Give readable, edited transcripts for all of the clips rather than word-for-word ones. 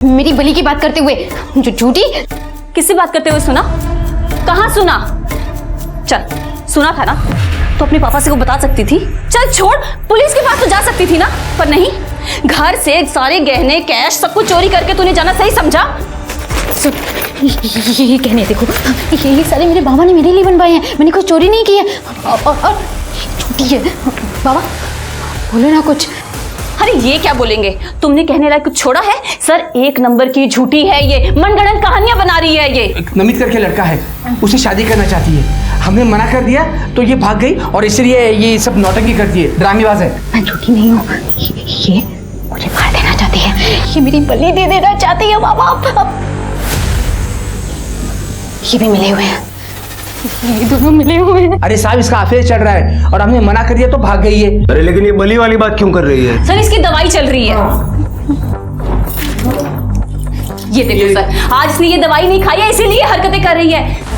मेरी बलि की बात करते हुए झूठी। किससे बात करते हुए सुना? कहाँ सुना? चल, सुना था ना तो अपने पापा से वो बता सकती थी। चल छोड़, पुलिस के पास तो जा सकती थी ना, पर नहीं, घर से सारे गहने कैश सब कुछ चोरी करके तूने जाना सही समझा। ये गहने देखो, ये सारे मेरे बाबा ने मेरे लिए बनवाए हैं, मैंने कोई चोरी नहीं की है। और झूठी है। बाबा बोलो ना कुछ। अरे ये क्या बोलेंगे, तुमने कहने लायक कुछ छोड़ा है? सर एक नंबर की झूठी है ये, मनगढ़ंत कहानियां बना रही है ये। एक नमित करके लड़का है, उसे शादी करना चाहती है, हमने मना कर दिया तो ये भाग गई और इसलिए ये सब नौटंकी करती है, ड्रामेबाज है। मैं झूठी नहीं हूँ, ये मुझे मार देना चाहती है, ये मेरी बलि दे देना चाहती है बाबा। ये भी मिले हुए हैं, ये दोनों मिले हुए हैं। अरे साहब इसका अफेयर चल रहा है और हमने मना कर दिया तो भाग गई है। अरे लेकिन ये बलि वाली बात क्यों कर रही है? सर इसकी दवाई चल रही है। ये देखो सर, आज इसने ये दवाई नहीं खाई है इसीलिए हरकतें कर रही है।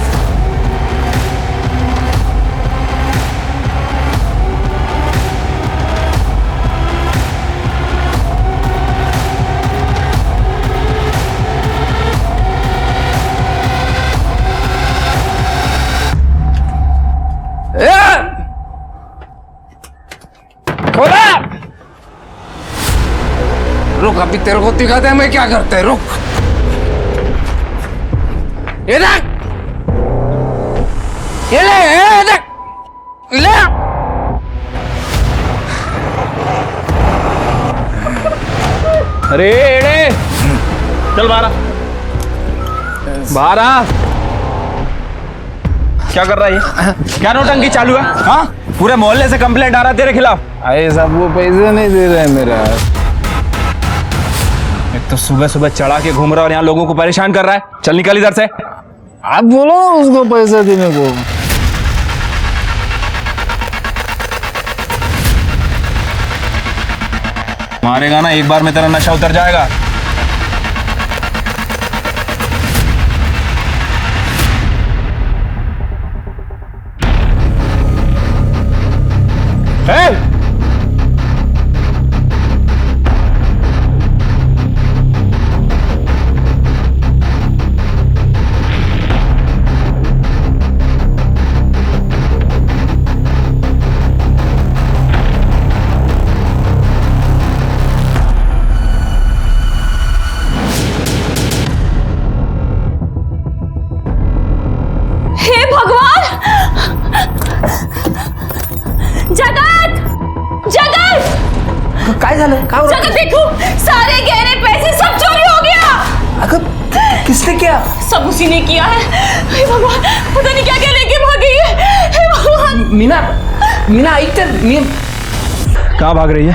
रुक, अभी तेरे को दिखाते हैं मैं क्या करते हैं, रुक। ये देख, ये ले, ये देख, ले। अरे एड़े, चल बाहर बाहर आ। क्या कर रहा है ये? क्या नौटंकी चालू है? हाँ, पूरे मोहल्ले से कंप्लेंट आ रहा है तेरे खिलाफ। अरे साहब वो पैसे नहीं दे रहे हैं मेरा। एक तो सुबह सुबह चढ़ा के घूम रहा है और यहाँ लोगों को परेशान कर रहा है। चल निकल इधर से। आप बोलो ना उसको पैसा देने को। मारेगा ना एक बार में तेरा नशा उतर जाएगा। हे भगवान! जगत! जगत! काय झालं? काय जगत देखो, सारे गहने पैसे सब चोरी हो गया। अगर किसने किया? सब उसी ने किया है। हे भगवान, पता नहीं क्या क्या लेके भाग गई है। हे भगवान! मीना, मीना ऐक तर, कहाँ भाग रही है?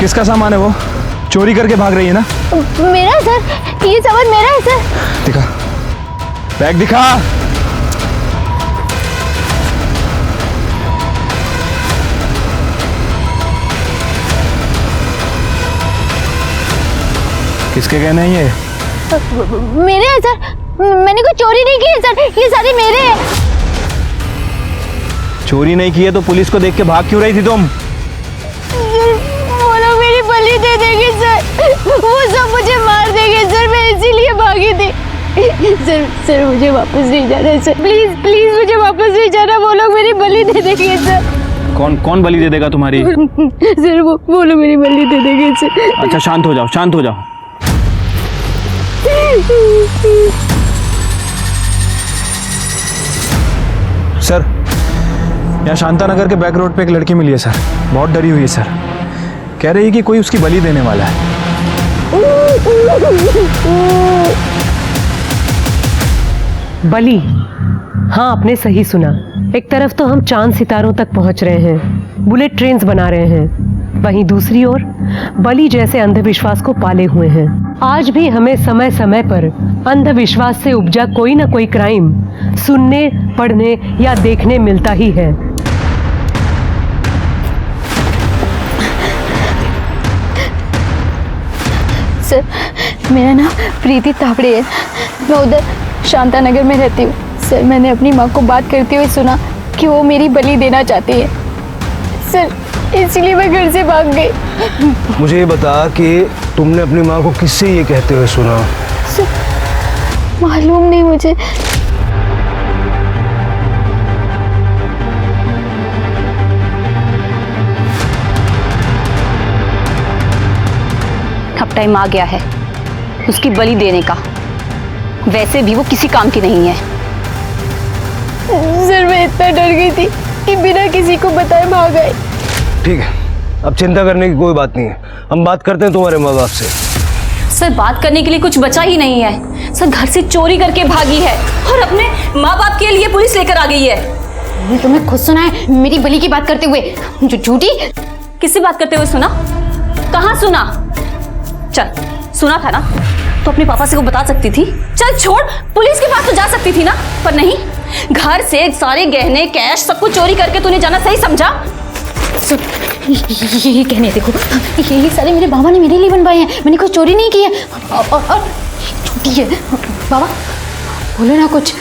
किसका सामान है वो? चोरी करके भाग रही है ना? मेरा सर, ये सामान मेरा है सर। दिखा, बैग दिखा। किसके गहने हैं ये? मेरे हैं सर, मैंने कोई चोरी नहीं की है सर, ये सारे मेरे हैं। चोरी नहीं की है तो पुलिस को देख के भाग क्यों रही थी तुम? वो लोग मेरी बलि दे देंगे सर, वो सब मुझे मार देंगे सर, मैं इसीलिए भागी थी। सर मुझे वापस नहीं जाना है सर, प्लीज प्लीज मुझे वापस नहीं जाना, वो लोग मेरी बलि दे देंगे सर। कौन कौन बलि दे देगा तुम्हारी? सर वो लोग मेरी बलि दे देंगे सर। अच्छा शांत हो जाओ, शांत हो जाओ। सर, यहाँ शांतानगर के बैक रोड पे एक लड़की मिली है सर, बहुत डरी हुई है सर, कह रही है कि कोई उसकी बलि देने वाला है। बलि? हाँ, आपने सही सुना। एक तरफ तो हम चांद सितारों तक पहुंच रहे हैं, बुलेट ट्रेन्स बना रहे हैं, वहीं दूसरी ओर बलि जैसे अंधविश्वास को पाले हुए हैं। आज भी हमें समय समय पर अंधविश्वास से उपजा कोई ना कोई क्राइम सुनने, पढ़ने या देखने मिलता ही है। सर मेरा नाम प्रीति तावड़े है, मैं उधर शांतानगर में रहती हूँ। सर मैंने अपनी माँ को बात करते हुए सुना कि वो मेरी बलि देना चाहती है। सर इसलिए मैं घर से भाग गई। मुझे ये बता कि तुमने अपनी माँ को किससे ये कहते हुए सुना? मालूम नहीं मुझे। अब टाइम आ गया है उसकी बलि देने का। वैसे भी वो किसी काम की नहीं है। सर मैं इतना डर गई थी कि बिना किसी को बताए भाग गए। ठीक है, अब चिंता करने की कोई बात नहीं है। हम बात करते हैं तुम्हारे माँ बाप से। सर बात करने के लिए कुछ बचा ही नहीं है। सर घर से चोरी करके भागी है और अपने माँ बाप के लिए पुलिस लेकर आ गई है। ये तुम्हें खुद सुना है मेरी बलि की बात करते हुए? जो झूठी। किससे बात करते हुए सुना? कहाँ सुना? चल सुना था ना तो अपने पापा से वो बता सकती थी। चल छोड़, पुलिस के पास तो जा सकती थी ना, पर नहीं। घर से सारे गहने कैश सब कुछ चोरी करके तूने जाना सही समझा? ये कहने देखो, ये सारे मेरे बाबा ने मेरे लिए बनवाए हैं। मैंने कोई चोरी नहीं की है। और झूठी है। बाबा बोलो ना कुछ।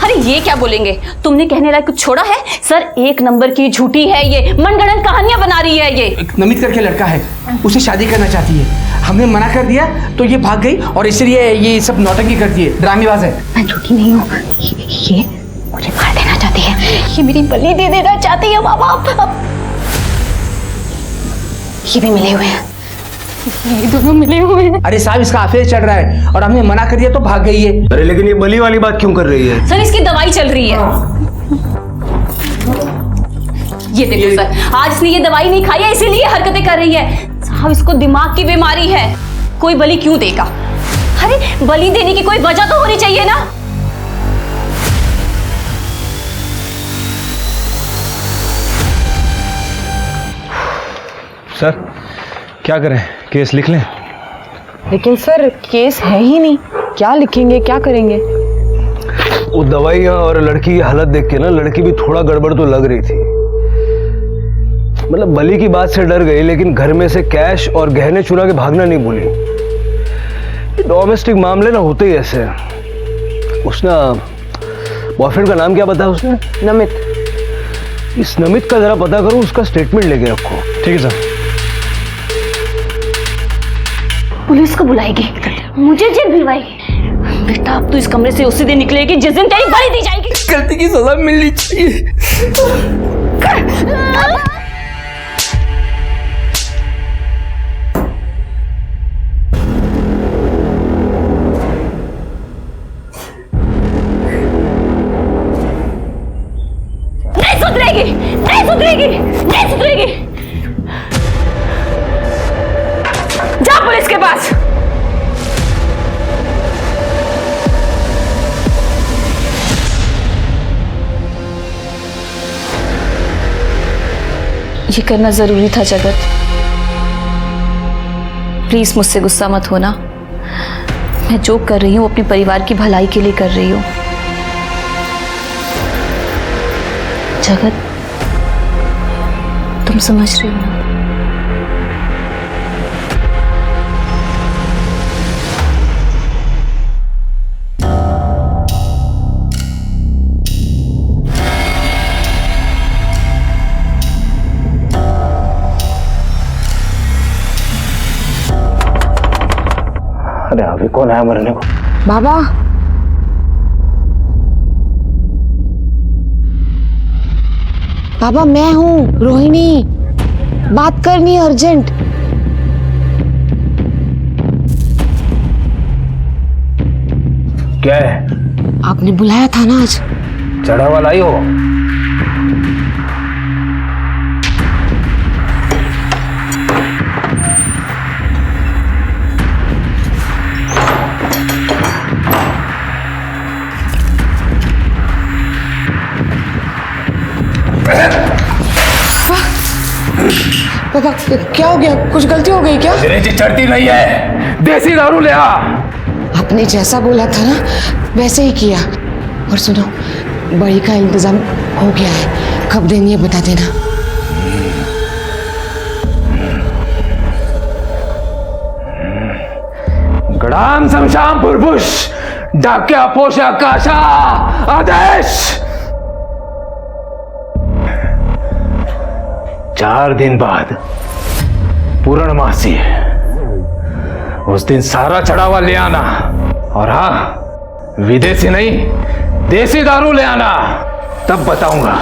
अरे ये क्या बोलेंगे? तुमने कहने लायक कुछ छोड़ा है? सर एक नंबर की झूठी है ये, मनगढ़ंत कहानियां बना रही है ये। एक नमित करके लड़का है, उसे शादी करना चाहती है। हमने मना कर दिया तो ये भाग गई और इसलिए ये सब नौटंकी करती है, ड्रामेबाज है। मैं झूठी नहीं हूँ। ये मुझे मार देना चाहती है। ये मेरी बलि दे देना चाहती है बाबा। ये भी मिले हुए हैं, ये दोनों मिले हुए हैं। अरे साहब इसका अफेयर चल रहा है और हमने मना कर दिया तो भाग गई है। अरे लेकिन ये बलि वाली बात क्यों कर रही है? सर इसकी दवाई चल रही है। ये देखो सर, आज इसने ये दवाई नहीं खाई है इसीलिए हरकतें कर रही है। साहब इसको दिमाग की बीमारी है। कोई बलि क्यों देगा? अरे बलि देने की कोई वजह तो होनी चाहिए ना। सर क्या करें, केस लिख लें? लेकिन सर केस है ही नहीं, क्या लिखेंगे, क्या करेंगे? वो दवाइयाँ और लड़की की हालत देख के ना लड़की भी थोड़ा गड़बड़ तो लग रही थी। मतलब बलि की बात से डर गई लेकिन घर में से कैश और गहने चुरा के भागना नहीं भूली। डोमेस्टिक मामले ना होते ही ऐसे। उसने बॉयफ्रेंड का नाम क्या बताया उसने? नमित। इस नमित का जरा पता करो, उसका स्टेटमेंट लेके रखो। ठीक है सर। पुलिस को बुलाएगी, मुझे जेल भिजवाएगी। बेटा अब तू इस कमरे से उसी दिन निकलेगी जिस दिन तेरी बलि दी जाएगी। गलती की सजा मिलनी चाहिए। नहीं सुधरेगी, नहीं सुधरेगी, नहीं सुधरेगी। जा पुलिस के पास। ये करना जरूरी था जगत। प्लीज मुझसे गुस्सा मत होना। मैं जो कर रही हूँ अपने परिवार की भलाई के लिए कर रही हूँ। जगत तुम समझ रही हो ना? अरे अभी कौन आया मरने को? बाबा बाबा मैं हूँ रोहिणी, बात करनी अर्जेंट। क्या है? आपने बुलाया था ना आज। चढ़ा वाला आई हो? बाबा क्या हो गया, कुछ गलती हो गई क्या? चढ़ती नहीं है, देसी दारू ले आ। आपने जैसा बोला था ना वैसे ही किया। और सुनो, बड़ी का इंतजाम हो गया है, कब देनी है बता देना। गड़ाम समशाम पुरपुष डाक्या पोषा काशा आदेश। 4 दिन बाद पूर्णमासी है, उस दिन सारा चढ़ावा ले आना, और हाँ, विदेशी नहीं देसी दारू ले आना, तब बताऊंगा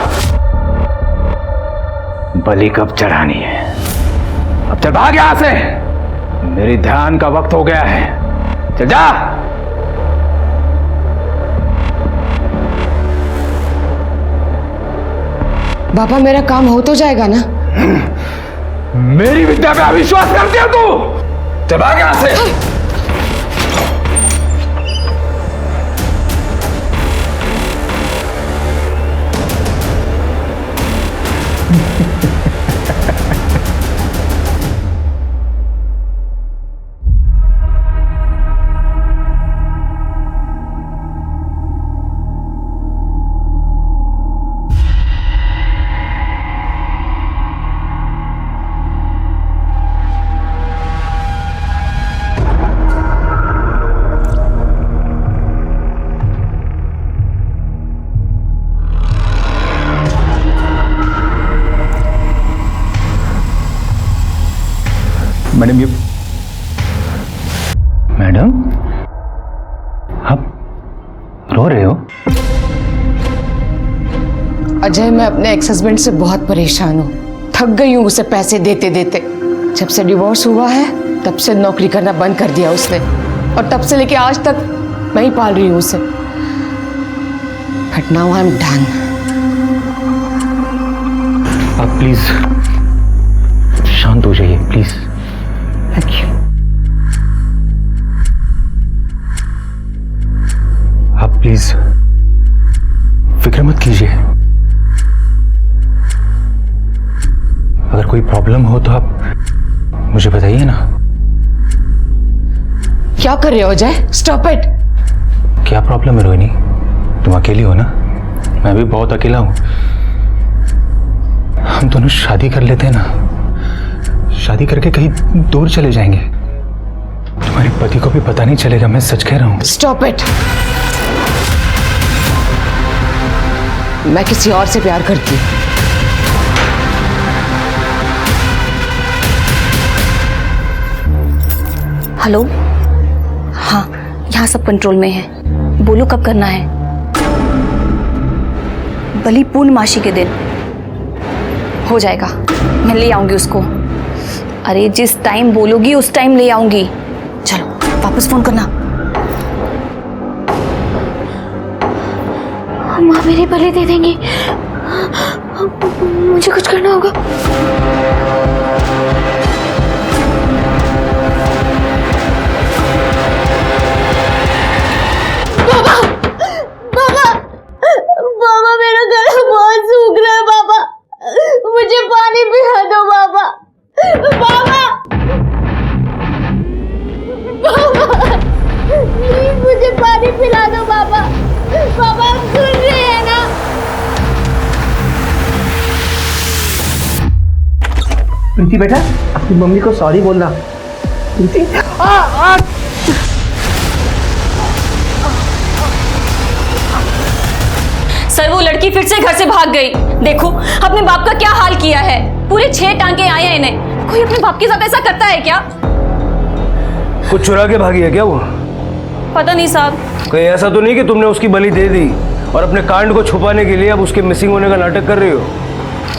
बलि कब चढ़ानी है। अब चल भाग यहां से, मेरी ध्यान का वक्त हो गया है, चल जा। बाबा मेरा काम हो तो जाएगा ना? मेरी विद्या पे अविश्वास करती है तू? चल भाग यहां से। मैडम, ये मैडम, आप रो रहे हो? अजय, मैं अपने एक्स हस्बैंड से बहुत परेशान हूँ। थक गई हूँ उसे पैसे देते देते। जब से डिवोर्स हुआ है तब से नौकरी करना बंद कर दिया उसने, और तब से लेके आज तक मैं ही पाल रही हूँ उसे। But now I am done. आप प्लीज शांत हो जाइए, प्लीज। Thank you. आप प्लीज फिक्र मत कीजिए। अगर कोई प्रॉब्लम हो तो आप मुझे बताइए ना। क्या कर रहे हो अजय? Stop it. क्या प्रॉब्लम है रोहिणी? तुम अकेली हो ना? मैं भी बहुत अकेला हूं। हम दोनों शादी कर लेते हैं ना, शादी करके कहीं दूर चले जाएंगे, तुम्हारे पति को भी पता नहीं चलेगा। मैं सच कह रहा हूं। Stop it. मैं किसी और से प्यार करती हूँ। हेलो, हाँ, यहाँ सब कंट्रोल में है। बोलो कब करना है? बलि पूर्णमासी के दिन हो जाएगा, मैं ले आऊंगी उसको। अरे जिस टाइम बोलोगी उस टाइम ले आऊंगी। चलो वापस फोन करना। माँ मेरी बलि दे देंगी, मुझे कुछ करना होगा। बाबा, बाबा, बाबा मेरा गला बहुत सूख रहा है बाबा, मुझे पानी पिला दो बाबा। बाबा, बाबा, प्लीज मुझे पानी पिला दो बाबा। बाबा आप सुन रहे हैं ना? प्रीति बेटा, अपनी मम्मी को सॉरी बोलना। प्रीति, सर वो लड़की फिर से घर से भाग गई। देखो अपने बाप का क्या हाल किया है। पूरे 6 टांके आए हैं इन्हें। कोई अपने बाप के साथ ऐसा करता है क्या? कुछ चुरा के भागी है क्या वो? पता नहीं साहब। कहीं ऐसा तो नहीं कि तुमने उसकी बलि दे दी और अपने कांड को छुपाने के लिए अब उसके मिसिंग होने का नाटक कर रही हो?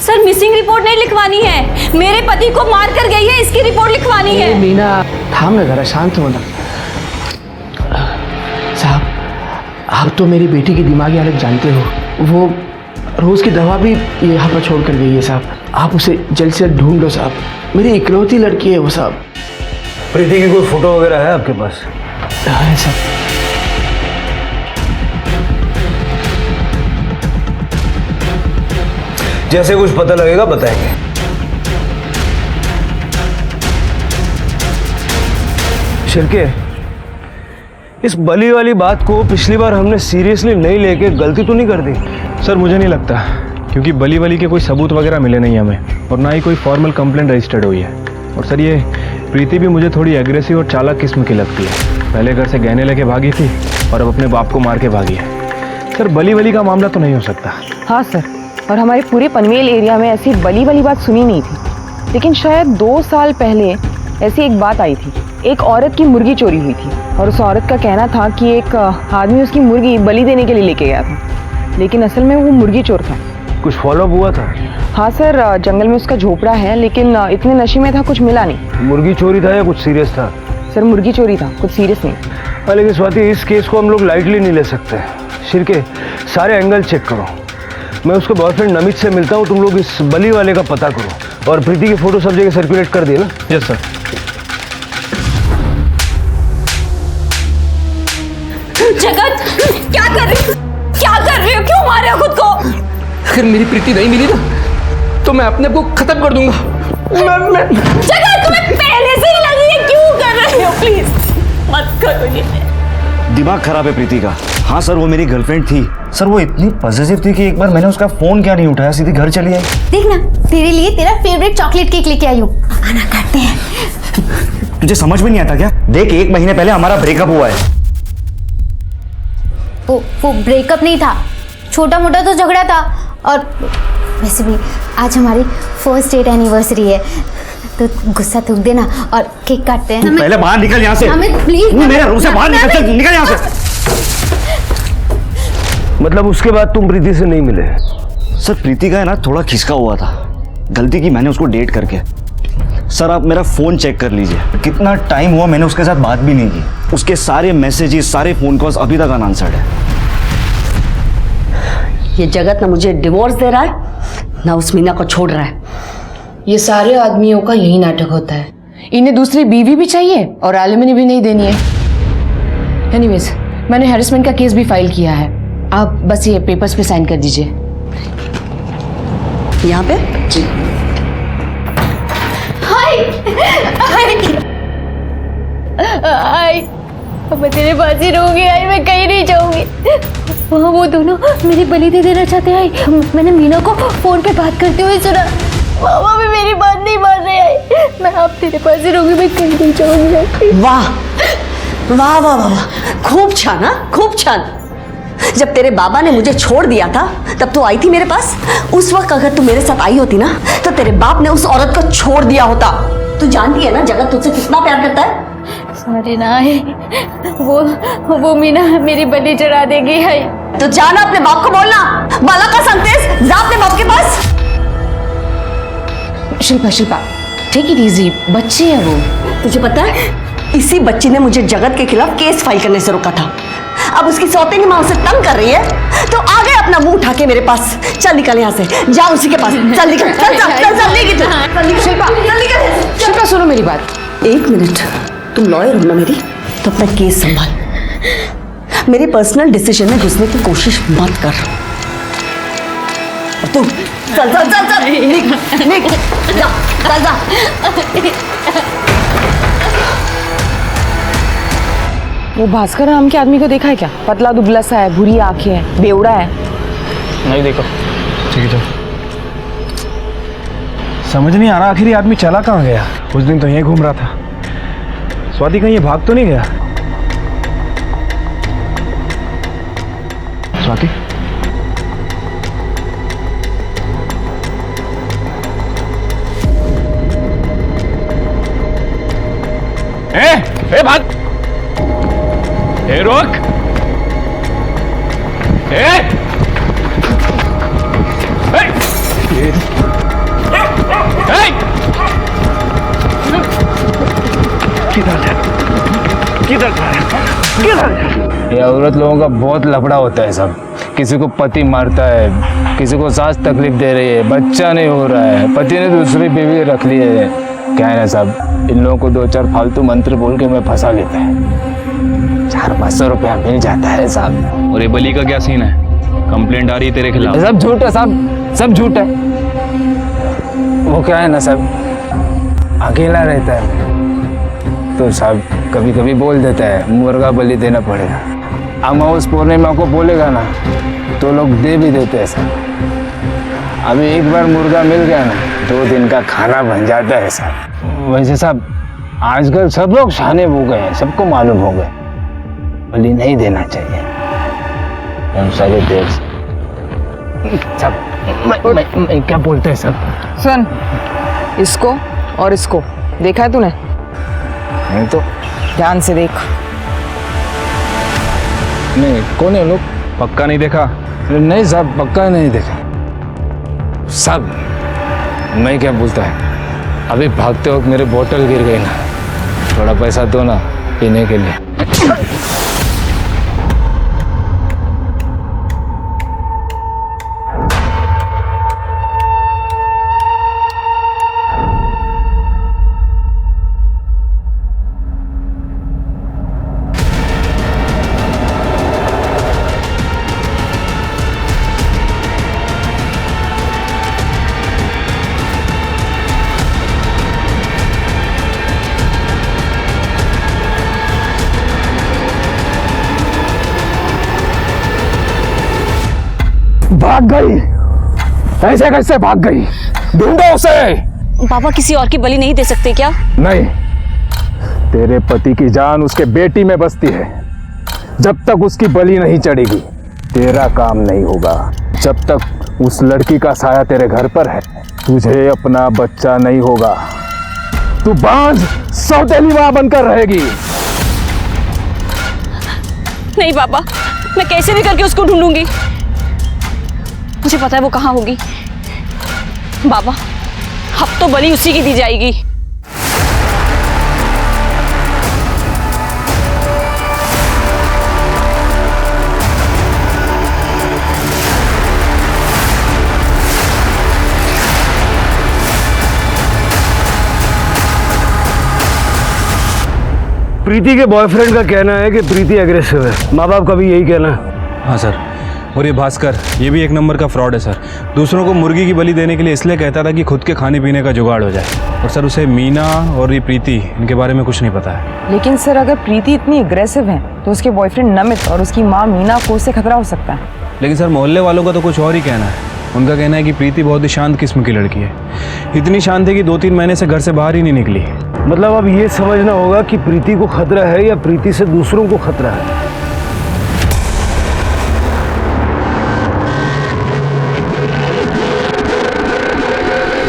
सर मिसिंग रिपोर्ट नहीं लिखवानी है, मेरे पति को मार कर गई है, इसकी रिपोर्ट लिखवानी है। मीना थाम ना, जरा शांत होना। साहब, आप तो मेरी बेटी की दिमागी हालत जानते हो। वो रोज की दवा भी यहाँ पर छोड़ कर गई है साहब। आप उसे जल्द से जल्द ढूंढ लो साहब, मेरी इकलौती लड़की है वो साहब। प्रीति की कोई फोटो वगैरह है आपके पास? है साहब। जैसे कुछ पता लगेगा बताएंगे। शिरके, इस बलि वाली बात को पिछली बार हमने सीरियसली नहीं लेके गलती तो नहीं कर दी? सर मुझे नहीं लगता, क्योंकि बलि के कोई सबूत वगैरह मिले नहीं हमें, और ना ही कोई फॉर्मल कंप्लेंट रजिस्टर्ड हुई है। और सर ये प्रीति भी मुझे थोड़ी एग्रेसिव और चालाक किस्म की लगती है। पहले घर से गहने लेके भागी थी और अब अपने बाप को मार के भागी है। सर बलि का मामला तो नहीं हो सकता। हाँ सर, और हमारे पूरे पनवेल एरिया में ऐसी बली वाली बात सुनी नहीं थी। लेकिन शायद 2 साल पहले ऐसी एक बात आई थी। एक औरत की मुर्गी चोरी हुई थी और उस औरत का कहना था कि एक आदमी उसकी मुर्गी बलि देने के लिए लेके गया था, लेकिन असल में वो मुर्गी चोर था। कुछ फॉलो अप हुआ था? हाँ सर, जंगल में उसका झोपड़ा है, लेकिन इतने नशे में था कुछ मिला नहीं। मुर्गी चोरी था या कुछ सीरियस था? सर मुर्गी चोरी था, कुछ सीरियस नहीं। हाँ, लेकिन स्वाति इस केस को हम लोग लाइटली नहीं ले सकते। शिरके सारे एंगल चेक करो। मैं उसके बॉयफ्रेंड नमित से मिलता हूँ, तुम लोग इस बली वाले का पता करो और प्रीति की फोटो सब जगह सर्कुलेट कर दिए ना? Yes sir. जगत, क्या कर रही हो? क्या कर रही हो? क्यों मार रहे हो खुद को? अगर मेरी प्रीति नहीं मिली ना तो मैं अपने आप को खत्म कर दूंगा। जगत, तुम्हें पहले से ही लगी है, क्यों कर रही हो? प्लीज मत करो ये। दिमाग खराब है प्रीति का। हाँ सर, वो मेरी गर्लफ्रेंड थी सर। वो इतनी पॉजिटिव थी कि एक बार मैंने उसका फोन क्या नहीं उठाया, सीधी घर चली आई। देख ना, तेरे लिए तेरा फेवरेट चॉकलेट केक लेके आई हूँ, आना काटते हैं। तुझे समझ में नहीं आता क्या? देख, 1 महीने पहले हमारा ब्रेकअप हुआ है। वो ब्रेकअप नहीं था, छोटा मोटा तो झगड़ा था। और वैसे भी आज हमारी फर्स्ट डेट एनिवर्सरी है, तो गुस्सा थूक देना और केक काटते हैं। पहले बाहर निकल यहाँ से। हमें प्लीज मेरे रूम से बाहर निकल, चल निकल यहाँ से। मतलब उसके बाद तुम प्रीति से नहीं मिले? सर प्रीति का है ना थोड़ा खिसका हुआ था, गलती की मैंने उसको डेट करके। सर आप मेरा फोन चेक कर लीजिए, कितना टाइम हुआ मैंने उसके साथ बात भी नहीं की। उसके सारे मैसेजेस, सारे फोन कॉल्स अभी तक अनआंसर्ड है। ये जगत ना मुझे डिवोर्स दे रहा है ना उस मीना को छोड़ रहा है। ये सारे आदमियों का यही नाटक होता है। इन्हें दूसरी बीवी भी चाहिए और एलिमनी भी नहीं देनी है। एनीवेज, मैंने हैरेसमेंट का केस भी फाइल किया है। आप बस ये पेपर्स पे साइन कर दीजिए। यहाँ पे जी। आई, मैं तेरे पास ही रहूंगी। आई, मैं कहीं नहीं जाऊंगी। वहाँ वो दोनों मेरी बलि दे देना चाहते हैं। आई, मैंने मीना को फोन पे बात करते हुए सुना। मामा भी मेरी बात नहीं मान रहे। आई, मैं अब तेरे पास ही रहूंगी, मैं कहीं नहीं जाऊंगी। वाह वाह वाह वाह, खूब छान, हाँ खूब छान। जब तेरे बाबा ने मुझे छोड़ दिया था तब तो आई थी मेरे पास। उस वक्त अगर तू मेरे साथ आई होती ना तो तेरे बाप ने उस औरत को छोड़ दिया होता। तू जानती है ना जगत तुझसे कितना प्यार करता है। अरे ना, वो मीना मेरी बलि चढ़ा देगी। है तो जाना अपने बाप को बोलना, बाला का संदेश जा अपने बाप के पास। शिल्पा टेक इट इजी, बच्ची है वो। तुझे पता है इसी बच्ची ने मुझे जगत के खिलाफ केस फाइल करने से रोका था। अब उसकी सौतेली माँ उसे तंग कर रही है तो आ गए अपना मुंह उठा के मेरे पास। चल निकल यहाँ से, जा उसी के पास। चल निकल, चल जल्दी की। शिल्पा सुनो मेरी बात। 1 मिनट, तुम लॉयर हो ना मेरी, तो अपना केस संभाल। मेरे पर्सनल डिसीजन में घुसने की कोशिश मत कर। तुम चल चल चल चल, निक जा, चल जा। वो भास्कर नाम के आदमी को देखा है क्या? पतला दुबला सा है, भूरी आंखें हैं, बेवड़ा है। नहीं देखो। ठीक है चल। समझ नहीं आ रहा आखिर ये आदमी चला कहाँ गया। उस दिन तो यहीं घूम रहा था। स्वाति कहीं ये भाग तो नहीं गया? स्वाति, ए भाग, ए रोक, ये औरत लोगों का बहुत लफड़ा होता है सब। किसी को पति मारता है, किसी को सास तकलीफ दे रही है, बच्चा नहीं हो रहा है, पति ने दूसरी बीवी रख ली है। क्या है ना सब, इन लोगों को 2-4 फालतू मंत्र बोल के मैं फंसा लेता है। 400-500 रुपया मिल जाता है साहब। और ये बली का क्या सीन है? कंप्लेंट आ रही है तेरे खिलाफ? सब झूठ है साहब, सब झूठ है। वो क्या है ना साहब, अकेला रहता है तो साहब कभी कभी बोल देता है मुर्गा बलि देना पड़ेगा। अमावस पूर्णिमा को बोलेगा ना तो लोग दे भी देते हैं साहब। अभी एक बार मुर्गा मिल गया ना 2 दिन का खाना बन जाता है साहब। वैसे साहब आजकल सब लोग शाने हो गए हैं, सबको मालूम हो गए बलि नहीं देना चाहिए। हम सारे देश साहब मैं क्या बोलते हैं साहब? सुन, इसको और इसको देखा है तूने? नहीं तो ध्यान से देख। नहीं, कौन है लोग? पक्का नहीं देखा? नहीं साहब, पक्का नहीं देखा साहब। मैं क्या बोलता है, अभी भागते वक्त मेरे बोतल गिर गई ना, थोड़ा पैसा दो ना पीने के लिए। भाग गई, ऐसे कैसे भाग गई? ढूंढो उसे। पापा किसी और की बलि नहीं दे सकते क्या? नहीं, तेरे पति की जान उसके बेटी में बसती है। जब तक उसकी बलि नहीं चढ़ेगी तेरा काम नहीं होगा। जब तक उस लड़की का साया तेरे घर पर है तुझे अपना बच्चा नहीं होगा। तू बांझ सौतेली मां बनकर रहेगी। नहीं पापा, मैं कैसे भी करके उसको ढूंढूंगी। मुझे पता है वो कहाँ होगी। बाबा, अब तो बलि उसी की दी जाएगी। प्रीति के बॉयफ्रेंड का कहना है कि प्रीति एग्रेसिव है। माँ बाप का भी यही कहना है। हाँ सर, और ये भास्कर, ये भी एक नंबर का फ्रॉड है सर। दूसरों को मुर्गी की बलि देने के लिए इसलिए कहता था कि खुद के खाने पीने का जुगाड़ हो जाए। और सर उसे मीना और ये प्रीति, इनके बारे में कुछ नहीं पता है। लेकिन सर, अगर प्रीति इतनी एग्रेसिव है तो उसके बॉयफ्रेंड नमित और उसकी माँ मीना को उससे खतरा हो सकता है। लेकिन सर मोहल्ले वालों का तो कुछ और ही कहना है। उनका कहना है कि प्रीति बहुत ही शांत किस्म की लड़की है। इतनी शांत है कि 2-3 महीने से घर से बाहर ही नहीं निकली। मतलब अब ये समझना होगा कि प्रीति को खतरा है या प्रीति से दूसरों को खतरा है।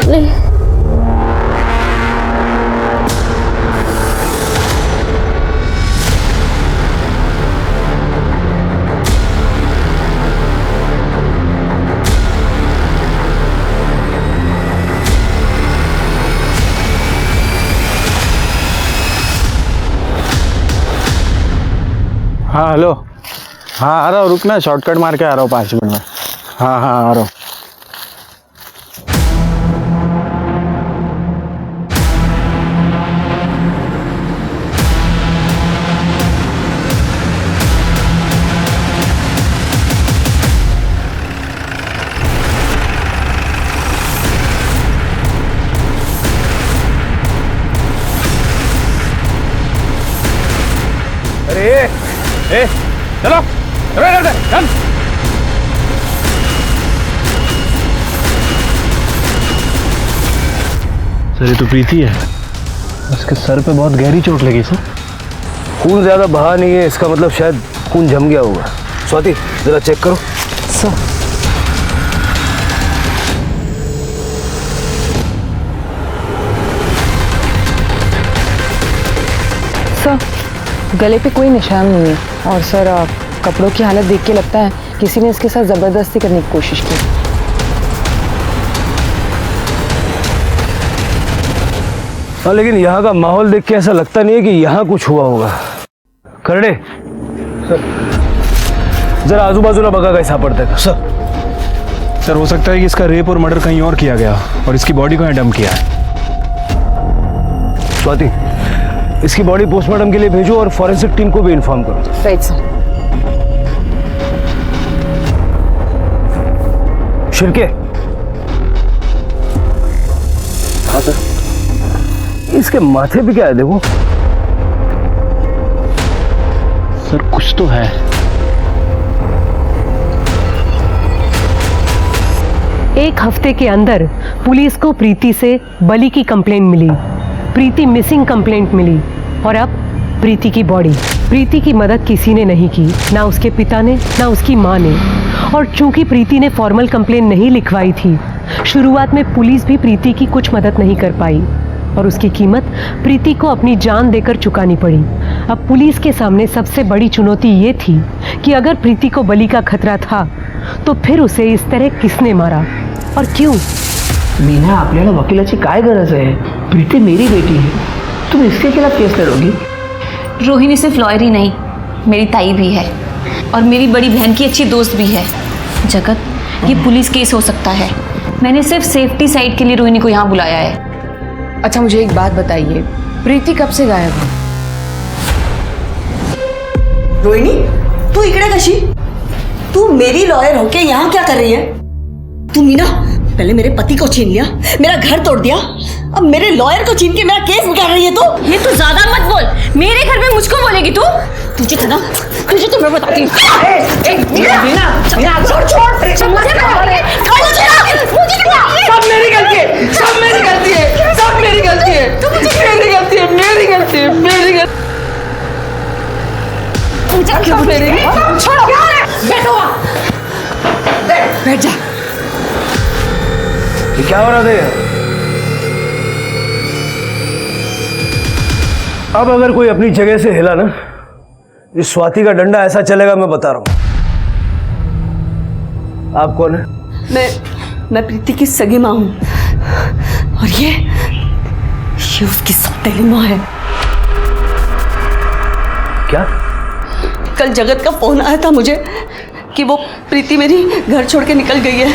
नहीं, हाँ हेलो, हाँ आ रहा हूँ, रुकना, शॉर्टकट मार के आ रहा हूँ 5 मिनट में। हाँ हाँ आ रहा हूँ। ए, चलो चल। सर ये तो प्रीति है, उसके सर पे बहुत गहरी चोट लगी सर। खून ज्यादा बहा नहीं है, इसका मतलब शायद खून जम गया होगा। स्वाति जरा चेक करो। सर, गले पे कोई निशान नहीं है और सर कपड़ों की हालत देख के लगता है किसी ने इसके साथ जबरदस्ती करने की कोशिश की। हाँ, लेकिन यहाँ का माहौल देख के ऐसा लगता नहीं है कि यहाँ कुछ हुआ होगा। खरड़े सर, जरा आजू बाजू ना बगा कैसा पड़ता है सर हो सकता है कि इसका रेप और मर्डर कहीं और किया गया और इसकी बॉडी को यहाँ डंप किया है। स्वाति, इसकी बॉडी पोस्टमार्टम के लिए भेजो और फॉरेंसिक टीम को भी इन्फॉर्म करो। Right sir. शिरके। हाँ सर। इसके माथे पे क्या है देखो। सर कुछ तो है। एक हफ्ते के अंदर पुलिस को प्रीति से बलि की कंप्लेंट मिली, प्रीति मिसिंग कंप्लेंट मिली और अब प्रीति की बॉडी। प्रीति की मदद किसी ने नहीं की, ना उसके पिता ने ना उसकी माँ ने। और चूंकि प्रीति ने फॉर्मल कंप्लेन नहीं लिखवाई थी, शुरुआत में पुलिस भी प्रीति की कुछ मदद नहीं कर पाई और उसकी कीमत प्रीति को अपनी जान देकर चुकानी पड़ी। अब पुलिस के सामने सबसे बड़ी चुनौती ये थी कि अगर प्रीति को बलि का खतरा था तो फिर उसे इस तरह किसने मारा और क्यों? मीना, आपल्याला वकिलाची काय गरज आहे? प्रीति मेरी बेटी है, तुम इसके खिलाफ केस लड़ोगी? रोहिणी सिर्फ लॉयर ही नहीं, मेरी ताई भी है और मेरी बड़ी बहन की अच्छी दोस्त भी है। जगत, ये पुलिस केस हो सकता है। मैंने सिर्फ सेफ्टी साइड के लिए रोहिणी को यहाँ बुलाया है। अच्छा मुझे एक बात बताइए, प्रीति कब से गायब है? रोहिणी, तू इकडे कशी? तू मेरी लॉयर होके यहाँ क्या कर रही है? तू मीना, पहले मेरे पति को छीन लिया, मेरा घर तोड़ दिया, अब मेरे लॉयर को छीन के मेरा केस कर रही है तू। ये तू ज्यादा मत बोल, मेरे घर में मुझको बोलेगी तू? तुझे तो ना, तुझे तो मैं बताती हूँ। सब मेरी गलती है, सब मेरी गलती है, सब मेरी गलती है, मेरी गलती है, मेरी गलती है, मेरी गलती। क्यों मेरी? छोड़ो, बैठो, बैठ जा। ये क्या हो रहा था? अब अगर कोई अपनी जगह से हिला ना, इस स्वाति का डंडा ऐसा चलेगा, मैं बता रहा हूं। आप कौन है? मैं प्रीति की सगी माँ हूं और ये उसकी सौतेली माँ है। क्या? कल जगत का फोन आया था मुझे कि वो प्रीति मेरी घर छोड़ के निकल गई है।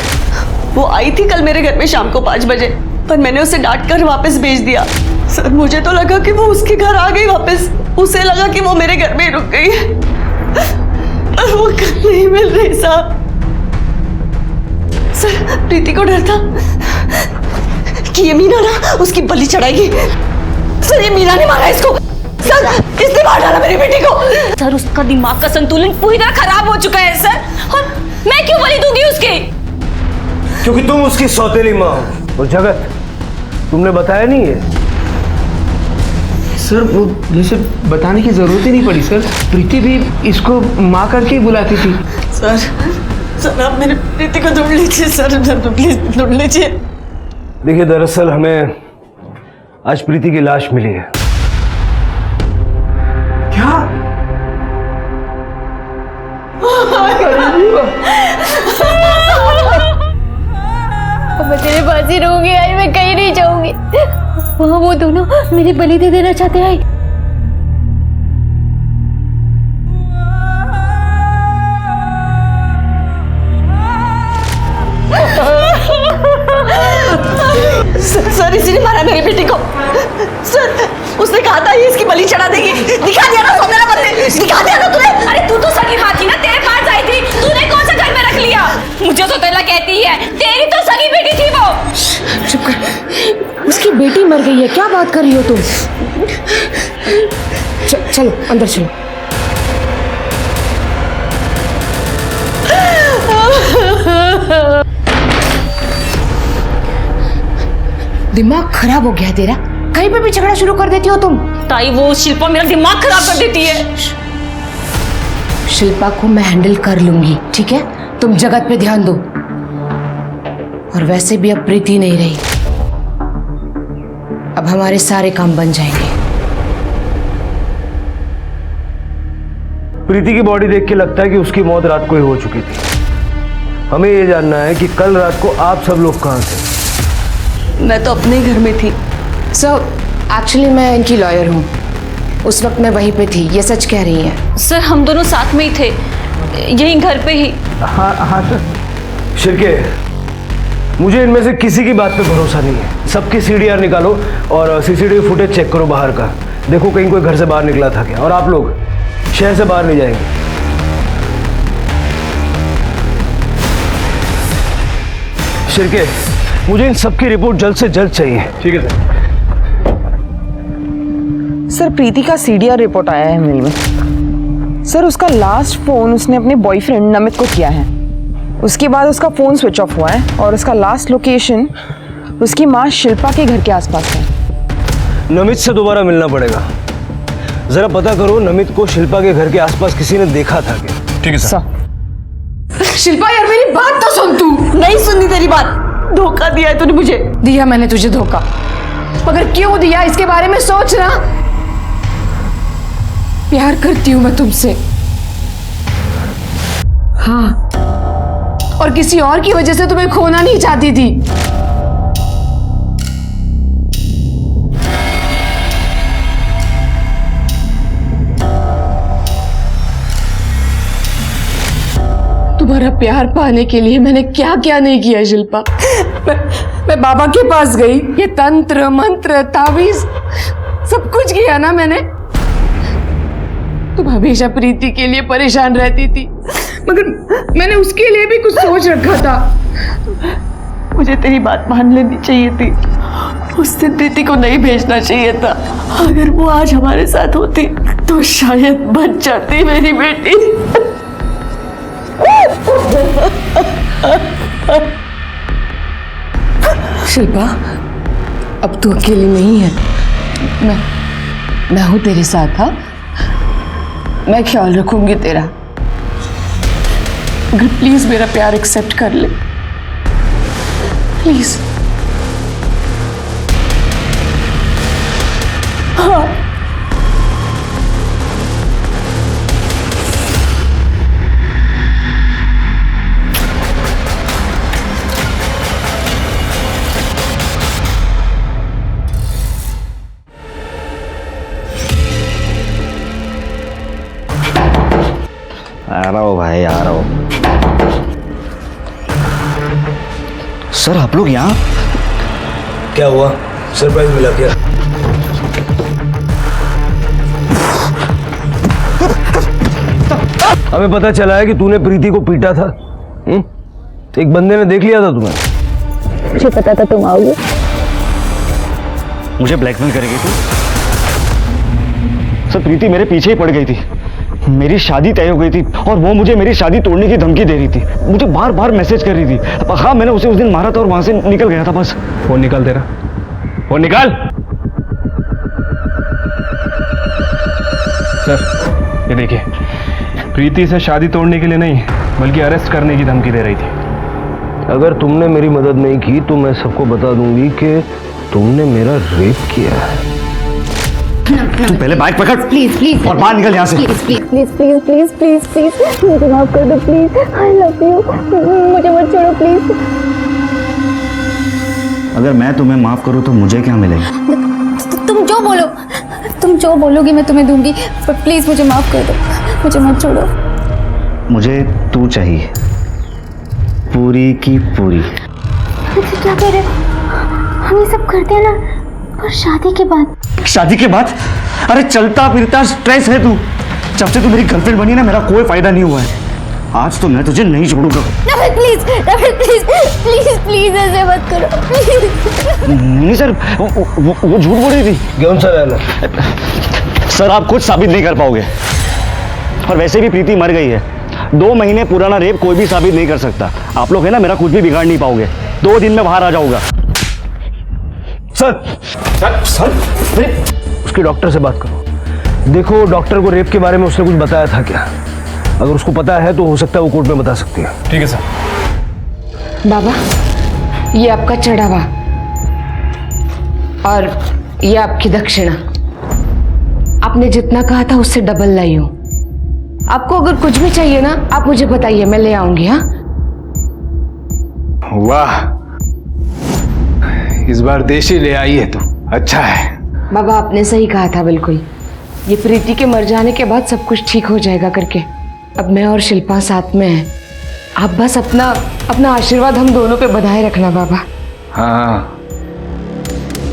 वो आई थी कल मेरे घर में शाम को 5 बजे, पर मैंने उसे डांट कर वापस भेज दिया। सर, मुझे तो लगा कि वो उसके घर आ गई वापस, उसे लगा कि वो मेरे घर में ही रुक गई है, और वो कल नहीं मिल रही साहब। सर, प्रीति को डर था कि ये मीना ना उसकी बलि चढ़ाएगी। सर, ये मीना ने मारा इसको। सर, इसने मार डाला मेरी बेटी को। सर, उसका दिमाग का संतुलन पूरी तरह खराब हो चुका है सर, और मैं क्यों बलि दूंगी उसके? क्योंकि तुम उसकी सौतेली माँ हो। और जगत, तुमने बताया नहीं है? सर, वो जैसे बताने की जरूरत ही नहीं पड़ी सर। प्रीति भी इसको माँ करके ही बुलाती थी। सर आप मेरी प्रीति को ढूंढ लीजिए सर, प्लीज ढूंढ लीजिए। देखिए, दरअसल हमें आज प्रीति की लाश मिली है। क्या? मैं तेरे पास ही रहूंगी, आज मैं कहीं नहीं जाऊंगी। वहाँ वो दोनों मेरी बलि दे देना चाहते हैं। सर, इसी ने मारा मेरी बेटी को। सर, उसने कहा था ये इसकी बलि चढ़ा देगी। दिखा दिया ना सौतेला बंदे, दिखा दिया ना तूने। अरे तू तो सगी माँ थी ना, तेरे पास आई थी, तूने कौन सा घर में रख लिया? मुझे सौतेला कहती है, तेरी तो सगी बेटी थी वो। चुप कर, उसकी बेटी मर गई है, क्या बात कर रही हो तुम? चलो अंदर चलो। दिमाग खराब हो गया तेरा, कहीं पे भी झगड़ा शुरू कर देती हो तुम। ताई, वो शिल्पा मेरा दिमाग खराब कर देती है। शिल्पा को मैं हैंडल कर लूंगी, ठीक है? तुम जगत पे ध्यान दो। और वैसे भी अब प्रीति नहीं रही, अब हमारे सारे काम बन जाएंगे। प्रीति की बॉडी देख के लगता है कि उसकी मौत रात को ही हो चुकी थी। हमें ये जानना है कि कल रात को आप सब लोग कहाँ थे? मैं तो अपने घर में थी। सर, एक्चुअली मैं इनकी लॉयर हूँ, उस वक्त मैं वहीं पे थी। ये सच कह रही हैं? सर, हम दोनों साथ में ही थे, यहीं घर पे ही। हाँ सर। शिरके, मुझे इनमें से किसी की बात पे भरोसा नहीं है। सबकी सीडीआर निकालो और सीसीटीवी फुटेज चेक करो बाहर का। देखो कहीं कोई घर से बाहर निकला था क्या। और आप लोग शहर से बाहर नहीं जाएंगे। शिरके, मुझे इन सबकी रिपोर्ट जल्द से जल्द चाहिए। ठीक है सर। सर, प्रीति का सीडीआर रिपोर्ट आया है मेल में। सर, उसका लास्ट फोन उसने अपने बॉयफ्रेंड नमित को किया है। उसके बाद उसका फोन स्विच ऑफ हुआ है और उसका लास्ट लोकेशन उसकी माँ शिल्पा के घर के आसपास है। नमित से दोबारा मिलना पड़ेगा। जरा पता करो नमित को शिल्पा के घर के आसपास किसी ने देखा था क्या? ठीक है सर। शिल्पा यार मेरी बात तो सुन तू। नहीं सुननी तेरी बात, धोखा दिया है तूने मुझे। दिया मैंने तुझे धोखा, मगर क्यों दिया इसके बारे में सोच ना। प्यार करती हूं मैं तुमसे, हाँ, और किसी और की वजह से तुम्हें खोना नहीं चाहती थी। तुम्हारा प्यार पाने के लिए मैंने क्या क्या नहीं किया शिल्पा। मैं बाबा के पास गई, ये तंत्र मंत्र तावीज सब कुछ किया ना मैंने। तुम हमेशा प्रीति के लिए परेशान रहती थी, मगर मैंने उसके लिए भी कुछ सोच रखा था। मुझे तेरी बात मान लेनी चाहिए थी, उस दिन प्रीति को नहीं भेजना चाहिए था। अगर वो आज हमारे साथ होती तो शायद बच जाती मेरी बेटी। शिल्पा, अब तू अकेली नहीं है, मैं हूं तेरे साथ। हाँ, मैं ख्याल रखूंगी तेरा। अगर प्लीज मेरा प्यार एक्सेप्ट कर ले, प्लीज। हाँ, आ रहा हो भाई, आ रहा हो। सर आप लोग यहाँ? क्या हुआ? सरप्राइज मिला क्या? हमें पता चला है कि तूने प्रीति को पीटा था। एक बंदे ने देख लिया था तुम्हें। मुझे पता था तुम आओगे। मुझे ब्लैकमेल करेगी तू? सर प्रीति मेरे पीछे ही पड़ गई थी, मेरी शादी तय हो गई थी और वो मुझे मेरी शादी तोड़ने की धमकी दे रही थी, मुझे बार बार मैसेज कर रही थी। हाँ मैंने उसे उस दिन मारा था और वहां से निकल गया था बस। फोन निकाल तेरा, फोन निकाल। सर ये देखिए, प्रीति से शादी तोड़ने के लिए नहीं बल्कि अरेस्ट करने की धमकी दे रही थी। अगर तुमने मेरी मदद नहीं की तो मैं सबको बता दूंगी कि तुमने मेरा रेप किया है। तू पहले बाइक पकड़ प्लीज प्लीज और बाहर निकल यहाँ से। Please please please please please please please मुझे माफ कर दो प्लीज। आई लव यू, मुझे मत छोड़ो प्लीज। अगर मैं तुम्हें माफ करूँ तो मुझे क्या मिलेगा? तुम जो बोलोगी मैं तुम्हें दूंगी, पर प्लीज मुझे माफ कर दो, मुझे मत छोड़ो। मुझे तू चाहिए, पूरी की पूरी। क्या कह रहे हो? हम ये सब करते हैं ना, पर शादी के बाद। शादी के बाद? अरे चलता फिरता स्ट्रेस है तू। जब से तू मेरी गर्लफ्रेंड बनी ना मेरा कोई फायदा नहीं हुआ है। आज तो मैं तुझे नहीं छोड़ूंगा। प्लीज प्लीज प्लीज प्लीज ऐसे मत करो प्लीज। नहीं सर, वो झूठ बोल रही थी। कौन सा रहना? सर आप कुछ साबित नहीं कर पाओगे, और वैसे भी प्रीति मर गई है। 2 महीने पुराना रेप कोई भी साबित नहीं कर सकता। आप लोग है ना, मेरा कुछ भी बिगाड़ नहीं पाओगे। 2 दिन में बाहर आ जाऊंगा। सर उसके डॉक्टर से बात करो। देखो डॉक्टर को रेप के बारे में उसने कुछ बताया था क्या? अगर उसको पता है तो हो सकता है वो कोर्ट में बता सकती है। ठीक है सर। बाबा, ये आपका चढ़ावा और ये आपकी दक्षिणा। आपने जितना कहा था उससे डबल लाई हूं। आपको अगर कुछ भी चाहिए ना, आप मुझे बताइए, मैं ले आऊंगी। हाँ, वाह, इस बार देशी ले आई है तू, अच्छा है। बाबा आपने सही कहा था, बिल्कुल। ये प्रीति के मर जाने के बाद सब कुछ ठीक हो जाएगा करके। अब मैं और शिल्पा साथ में हैं। आप बस अपना आशीर्वाद हम दोनों पे बनाए रखना बाबा। हाँ,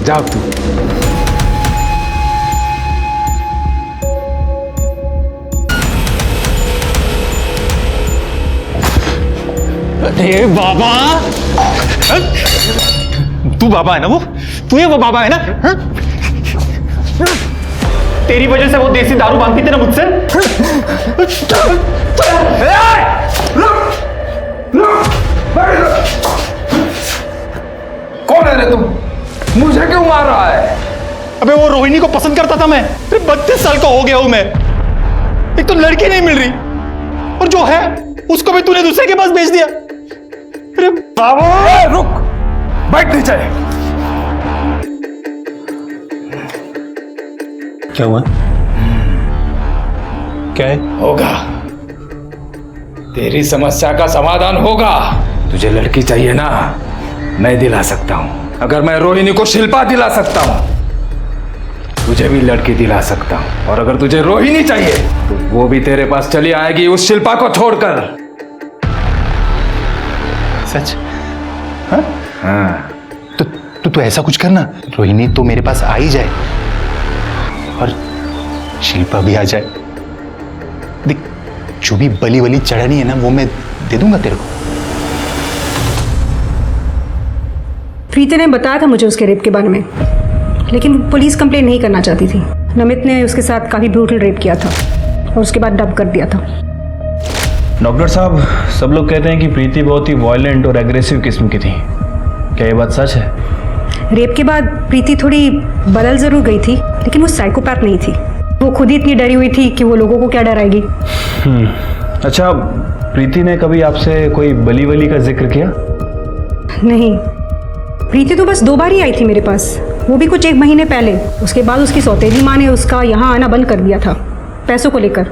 जाओ तू। अरे बाबा, तू बाबा है ना, तू ये वो बाबा है ना? हा? तेरी वजह से वो देसी दारू मांगती थी ना मुझसे। कौन है रे तुम? मुझे क्यों मार रहा है? अबे वो रोहिणी को पसंद करता था मैं। 32 साल का हो गया हूं मैं। एक तो लड़की नहीं मिल रही, और जो है उसको भी तूने दूसरे के पास भेज दिया। अरे बाबू रुक, बैठ नीचे। क्या हुआ? क्या है? होगा, तेरी समस्या का समाधान होगा। तुझे लड़की चाहिए ना, मैं दिला सकता हूं। अगर मैं रोहिणी को शिल्पा दिला सकता हूं, तुझे भी लड़की दिला सकता हूं। और अगर तुझे रोहिणी चाहिए तो वो भी तेरे पास चली आएगी, उस शिल्पा को छोड़कर। सच? हाँ। तो ऐसा कुछ करना, रोहिणी तो मेरे पास आ ही जाए और शिल्पा भी आ जाए। देख, जो भी बली वली चढ़नी है ना, वो मैं दे दूंगा तेरे को। प्रीति ने बताया था मुझे उसके रेप के बारे में, लेकिन पुलिस कंप्लेन नहीं करना चाहती थी। नमित ने उसके साथ काफी ब्रूटल रेप किया था और उसके बाद डब कर दिया था। डॉक्टर साहब, सब लोग कहते हैं कि प्रीति बहुत ही वायलेंट और एग्रेसिव किस्म की थी। क्या ये बात सच है? रेप के बाद प्रीति थोड़ी बदल जरूर गई थी, लेकिन वो साइकोपैथ नहीं थी। वो खुद ही इतनी डरी हुई थी कि वो लोगों को क्या डराएगी। अच्छा, प्रीति ने कभी आपसे कोई बली वली का जिक्र किया? नहीं, प्रीति तो बस 2 बार ही आई थी मेरे पास, वो भी कुछ 1 महीने पहले। उसके बाद उसकी सौतेली माँ ने उसका यहाँ आना बंद कर दिया था पैसों को लेकर।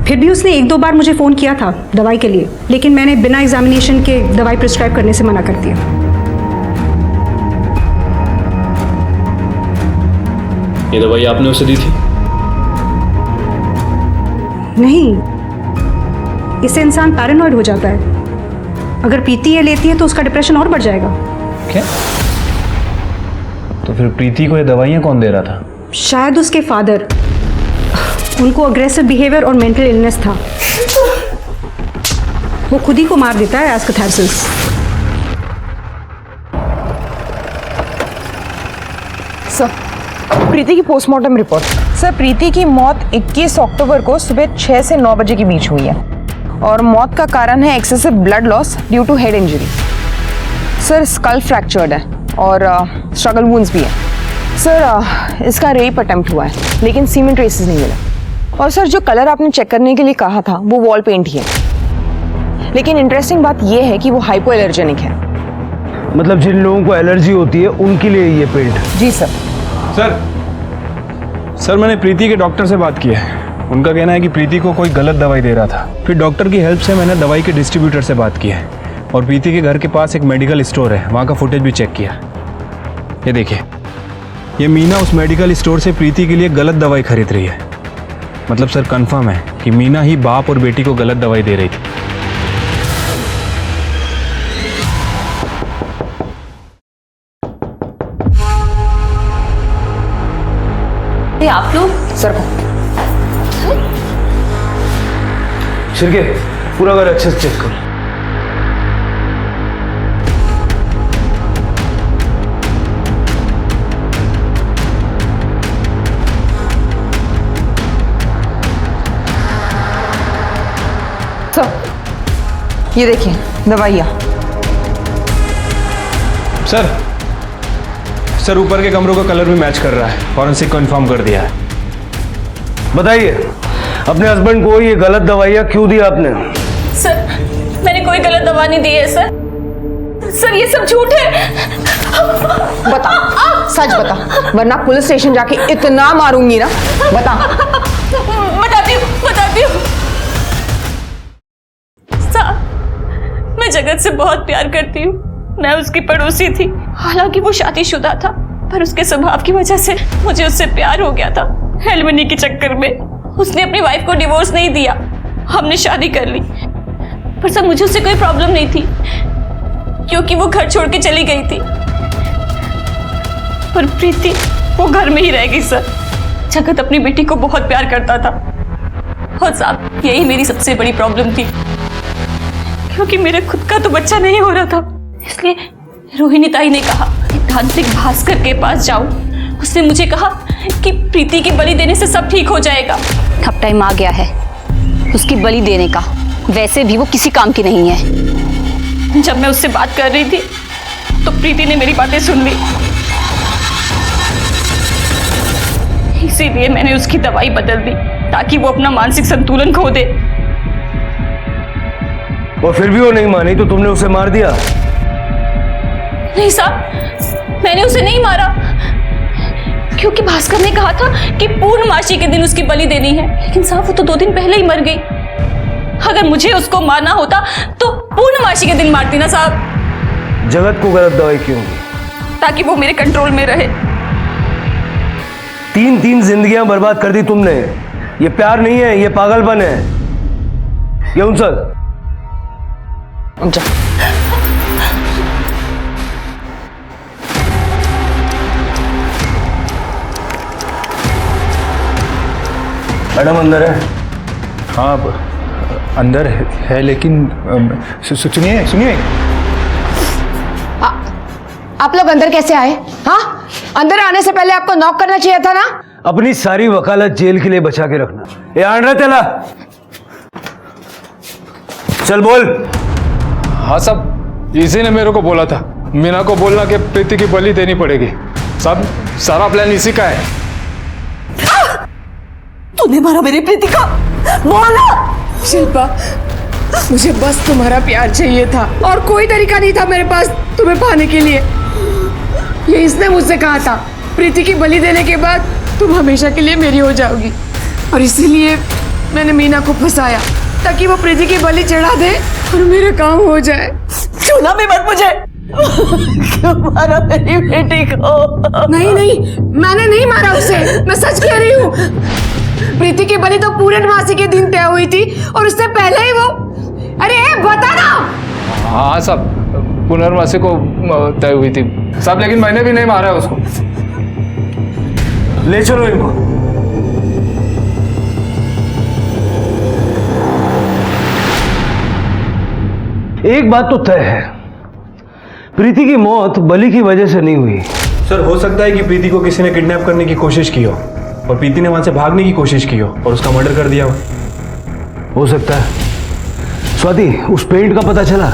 फिर भी उसने 1-2 बार मुझे फ़ोन किया था दवाई के लिए, लेकिन मैंने बिना एग्जामिनेशन के दवाई प्रिस्क्राइब करने से मना कर दिया। ये दवाई आपने उसे दी थी? नहीं, इससे इंसान पैरानॉइड हो जाता है। अगर प्रीति ये लेती है तो उसका डिप्रेशन और बढ़ जाएगा। क्या? तो फिर प्रीति को ये दवाइयाँ कौन दे रहा था? शायद उसके फादर। उनको अग्रेसिव बिहेवियर और मेंटल इलनेस था। वो खुद ही को मार देता है एज कैथारसिस। सर, प्रीति की पोस्टमार्टम रिपोर्ट। सर, प्रीति की मौत 21 अक्टूबर को सुबह 6 से 9 बजे के बीच हुई है और मौत का कारण है excessive blood loss due to head injury. Sir, skull fractured है और स्ट्रगल वुंड्स भी है। सर, इसका रेप अटेम्प्ट हुआ है, लेकिन सीमेंट ट्रेसेस नहीं मिला। और सर, जो कलर आपने चेक करने के लिए कहा था वो वॉल पेंट ही है, लेकिन इंटरेस्टिंग बात यह है कि वो हाइपो एलर्जेनिक है। मतलब जिन लोगों को एलर्जी होती है उनके लिए ये पेंट? जी सर। सर, मैंने प्रीति के डॉक्टर से बात की है। उनका कहना है कि प्रीति को कोई गलत दवाई दे रहा था। फिर डॉक्टर की हेल्प से मैंने दवाई के डिस्ट्रीब्यूटर से बात की है और प्रीति के घर के पास एक मेडिकल स्टोर है, वहाँ का फुटेज भी चेक किया। ये देखिए, ये मीना उस मेडिकल स्टोर से प्रीति के लिए गलत दवाई खरीद रही है। मतलब सर, कंफर्म है कि मीना ही बाप और बेटी को गलत दवाई दे रही थी। आप लोग सर को शिरके, पूरा घर अच्छे से चेक करो। सर, ये देखिए दवाइयाँ। सर, ऊपर के कमरों का कलर भी मैच कर रहा है। फॉरेंसिक को इन्फॉर्म कर दिया है। बताइए, अपने हस्बैंड को ये गलत दवाइयाँ क्यों दी आपने? सर, मैंने कोई गलत दवा नहीं दी है सर। सर, ये सब झूठ है। बता, सच बता, वरना पुलिस स्टेशन जाके इतना मारूंगी ना। बता। बताती हूँ। सर, मैं जगत से बहुत प्यार करती हूँ। मैं उसकी पड़ोसी थी। हालांकि वो शादीशुदा था, पर उसके स्वभाव की वजह से मुझे उससे प्यार हो गया था। हेलमनी के चक्कर में उसने अपनी वाइफ को डिवोर्स नहीं दिया। हमने शादी कर ली, पर सर मुझे उससे कोई प्रॉब्लम नहीं थी क्योंकि वो घर छोड़ के चली गई थी। पर प्रीति वो घर में ही रह गई सर। जगत अपनी बेटी को बहुत प्यार करता था और साहब, यही मेरी सबसे बड़ी प्रॉब्लम थी क्योंकि मेरे खुद का तो बच्चा नहीं हो रहा था। इसलिए रोहिणी ताई ने कहा कि तांत्रिक भास्कर के पास जाऊं। उसने मुझे कहा कि प्रीति की बलि देने से सब ठीक हो जाएगा। अब टाइम आ गया है उसकी बलि देने का। वैसे भी वो किसी काम की नहीं है। जब मैं उससे बात कर रही थी तो प्रीति ने मेरी बातें सुन ली। इसीलिए मैंने उसकी दवाई बदल दी ताकि वो अपना मानसिक संतुलन खो दे। और फिर भी वो नहीं मानी तो तुमने उसे मार दिया? नहीं साहब, मैंने उसे नहीं मारा, क्योंकि भास्कर ने कहा था कि पूर्णमासी के दिन उसकी बलि देनी है। लेकिन साहब वो तो 2 दिन पहले ही मर गई। अगर मुझे उसको मारना होता तो पूर्णमासी के दिन मारती ना साहब। जगत को गलत दवाई क्यों? ताकि वो मेरे कंट्रोल में रहे। 3 जिंदगियां बर्बाद कर दी तुमने। ये प्यार नहीं है, ये पागलपन है। ये उन सर मैडम अंदर है। हाँ अंदर है लेकिन सुनिए सुनिए। आप लोग अंदर कैसे आए? हाँ, अंदर आने से पहले आपको नॉक करना चाहिए था ना। अपनी सारी वकालत जेल के लिए बचा के रखना। ये आन रहा तेला, चल बोल। हाँ साहब, इसी ने मेरे को बोला था, मीना को बोलना कि प्रीति की बलि देनी पड़ेगी। साहब सारा प्लान इसी का है। तूने मारा मेरी प्रीति को? बोला। शिल्पा, मुझे बस तुम्हारा प्यार चाहिए था और कोई तरीका नहीं था मेरे पास तुम्हें पाने के लिए। ये इसने मुझसे कहा था, प्रीति की बलि देने के बाद तुम हमेशा के लिए मेरी हो जाओगी, और इसीलिए मैंने मीना को फंसाया ताकि वो प्रीति की बलि चढ़ा दे और मेरा काम हो जाए। छूना भी मत मुझे। क्यों मारा मेरी बेटी को? नहीं, मैंने नहीं मारा उसे, मैं सच कह रही हूँ। प्रीति की बलि तो पूर्णमासी के दिन तय हुई थी और उससे पहले ही वो। अरे बता ना। हाँ साहब, पुनर्वासी को तय हुई थी साहब, लेकिन मैंने भी नहीं मारा उसको। ले चलो इनको। एक बात तो तय है, प्रीति की मौत बलि की वजह से नहीं हुई। सर हो सकता है कि प्रीति को किसी ने किडनैप करने की कोशिश की हो और प्रीति ने वहां से भागने की कोशिश की हो और उसका मर्डर कर दिया हो सकता है। स्वाति, उस पेंट का पता चला?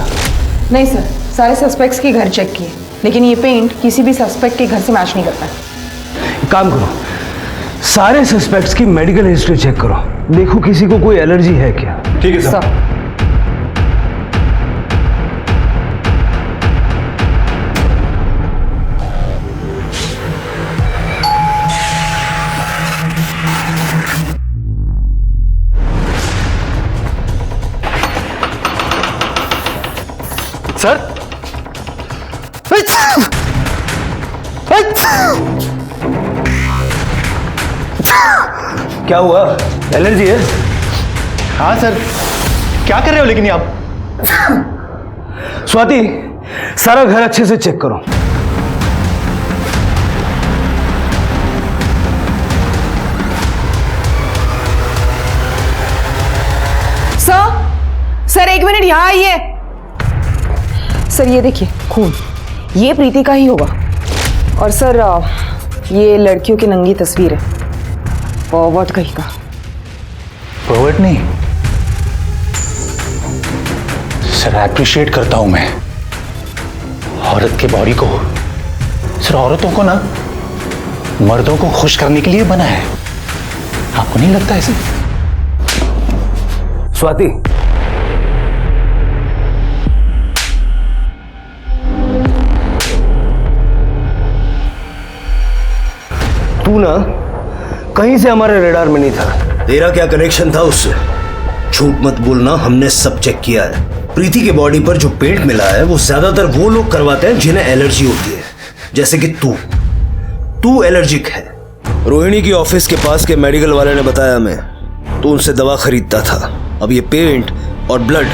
नहीं सर, सारे सस्पेक्ट्स के घर चेक किए, लेकिन ये पेंट किसी भी सस्पेक्ट के घर से मैच नहीं करता है। काम करो, सारे सस्पेक्ट्स की मेडिकल हिस्ट्री चेक करो, देखो किसी को कोई एलर्जी है क्या। ठीक है सर। सर क्या हुआ? एलर्जी है? हाँ सर, क्या कर रहे हो लेकिन आप? स्वाति, सारा घर अच्छे से चेक करो। सर 1 मिनट यहाँ आइए। सर ये देखिए खून, ये प्रीति का ही होगा। और सर ये लड़कियों की नंगी तस्वीर है, फॉरवर्ड कहीं का। फॉरवर्ड नहीं सर, अप्रिशिएट करता हूं मैं औरत के बॉडी को। सर औरतों को ना मर्दों को खुश करने के लिए बना है, आपको नहीं लगता ऐसे? स्वाति, तू ना कहीं से हमारे रेडार में नहीं था। तेरा क्या कनेक्शन था उससे? झूठ मत बोलना, हमने सब चेक किया है। प्रीति के बॉडी पर जो पेंट मिला है वो ज्यादातर वो लोग करवाते हैं जिन्हें एलर्जी होती है, जैसे कि तू एलर्जिक है। रोहिणी की ऑफिस के पास के मेडिकल वाले ने बताया मैं, तो उनसे दवा खरीदता था। अब ये पेंट और ब्लड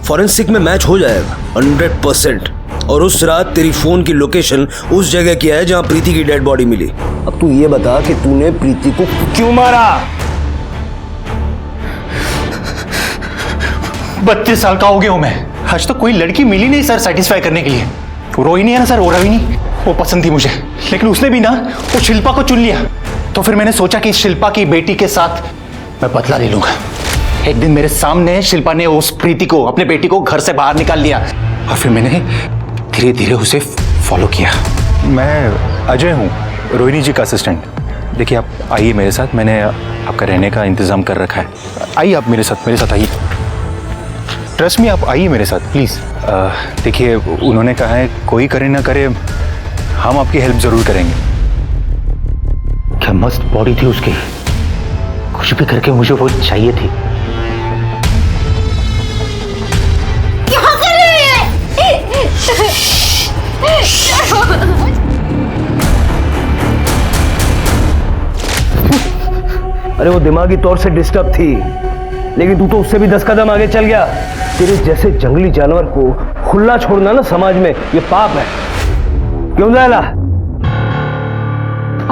फॉरेंसिक में मैच हो जाएगा 100%। और उस रात तेरी फोन की लोकेशन उस जगह की है जहां प्रीति की डेड बॉडी मिली। अब तू ये बता कि तूने प्रीति को क्यों मारा? 32 साल का हो गया हूं मैं, आज तो कोई लड़की मिली नहीं सर सेटिस्फाई करने के लिए। रोहिणी है ना सर, रोहिणी, वो पसंद थी मुझे, लेकिन उसने भी ना वो शिल्पा को चुन लिया। तो फिर मैंने सोचा कि शिल्पा की बेटी के साथ मैं बदला ले लूंगा। एक दिन मेरे सामने शिल्पा ने उस प्रीति को, अपने बेटी को घर से बाहर निकाल लिया और फिर मैंने धीरे धीरे उसे फॉलो किया। मैं अजय हूँ, रोहिणी जी का असिस्टेंट। देखिए आप आइए मेरे साथ, मैंने आपका रहने का इंतजाम कर रखा है। आइए आप मेरे साथ आइए। ट्रस्ट मी, आप आइए मेरे साथ प्लीज। देखिए उन्होंने कहा है कोई करे ना करे हम आपकी हेल्प जरूर करेंगे। क्या मस्त बॉडी थी उसकी, कुछ भी करके मुझे वो चाहिए थी। क्या कर रहे हैं? अरे वो दिमागी तौर से डिस्टर्ब थी, लेकिन तू तो उससे भी 10 कदम आगे चल गया। तेरे जैसे जंगली जानवर को खुला छोड़ना ना समाज में ये पाप है। क्यों जायला?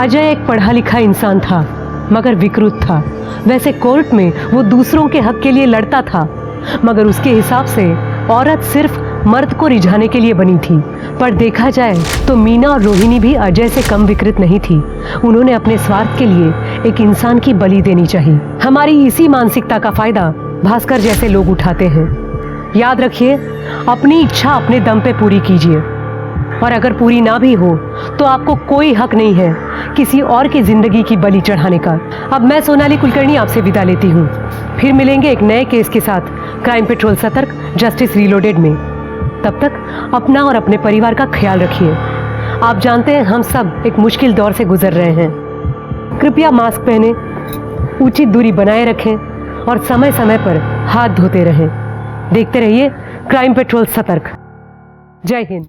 अजय एक पढ़ा लिखा इंसान था मगर विकृत था। वैसे कोर्ट में वो दूसरों के हक के लिए लड़ता था, मगर उसके हिसाब से औरत सिर्फ मर्द को रिझाने के लिए बनी थी। पर देखा जाए तो मीना और रोहिणी भी अजय से कम विकृत नहीं थी। उन्होंने अपने स्वार्थ के लिए एक इंसान की बलि देनी चाहिए। हमारी इसी मानसिकता का फायदा भास्कर जैसे लोग उठाते हैं। याद रखिए, अपनी इच्छा अपने दम पे पूरी कीजिए, और अगर पूरी ना भी हो तो आपको कोई हक नहीं है किसी और की जिंदगी की बलि चढ़ाने का। अब मैं सोनाली कुलकर्णी आपसे विदा लेती हूँ। फिर मिलेंगे एक नए केस के साथ क्राइम पेट्रोल सतर्क जस्टिस रीलोडेड में। तब तक अपना और अपने परिवार का ख्याल रखिए। आप जानते हैं हम सब एक मुश्किल दौर से गुजर रहे हैं। कृपया मास्क पहने, उचित दूरी बनाए रखें और समय समय पर हाथ धोते रहें। देखते रहिए क्राइम पेट्रोल सतर्क। जय हिंद।